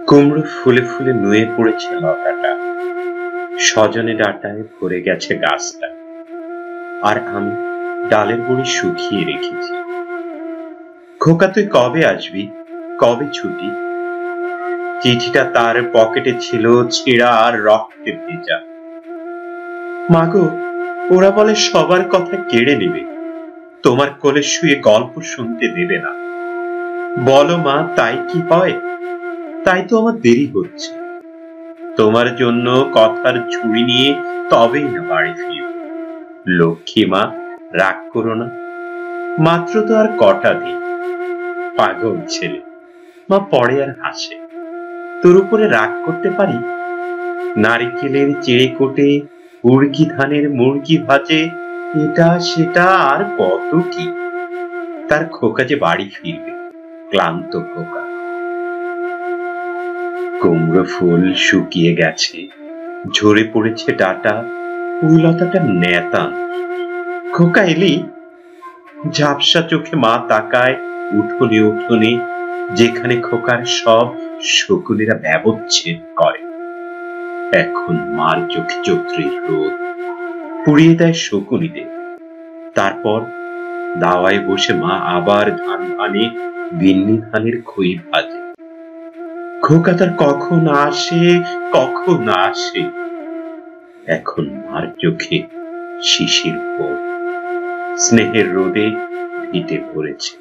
কুমড়ো ফুলে ফুলে নুয়ে পড়েছে লতাটা, সজনে ডাঁটায় ভরে গেছে গাছটা। আর আমি ডালের গুঁড়ি শুকিয়ে রেখেছি। খোকা, তুই কবে আসবি? কবে ছুটি? চিঠিটা তার পকেটে ছিল, ছেঁড়া আর রক্তে ভেজা। মাগো, ওরা বলে সবার কথা কেড়ে নেবে, তোমার কোলে শুয়ে গল্প শুনতে দেবে না। বলো মা, তাই কি হয়? তাই তো আমার দেরি হচ্ছে। তোমার জন্য কথার ঝুড়ি নিয়ে তবেই না বাড়ি ফিরব। লক্ষ্মী মা, রাগ করো না, মাত্র তো আর কটা দিন। পাগল ছেলে, মা পড়ে আর হাসে। তোর উপরে রাগ করতে পারি? নারিকেলের চেড়ে কোটে, উড়কি ধানের মুরগি ভাজে, এটা সেটা আর কত কি। তার খোকা যে বাড়ি ফিরবে, ক্লান্ত খোকা। কুমড়ো ফুল শুকিয়ে গেছে, ঝরে পড়েছে ডাটা, ওই লতাটা নেতা। খোকা এলি? ঝাপসা চোখে মা তাকায় উঠোনে উঠোনে, যেখানে খোকার সব শকুনেরা ব্যবচ্ছেদ করে। এখন মার চোখে চৈত্রের রোদ পুড়িয়ে দেয় শকুনিদের। তারপর দাওয়ায় বসে মা আবার ধান ভানে, বিন্নি ধানের খই ভাজে। খোকা তার কখন আসে, কখন আসে। এখন মার চোখে শিশির ভোর, স্নেহের রোদে ভিটে পড়েছে।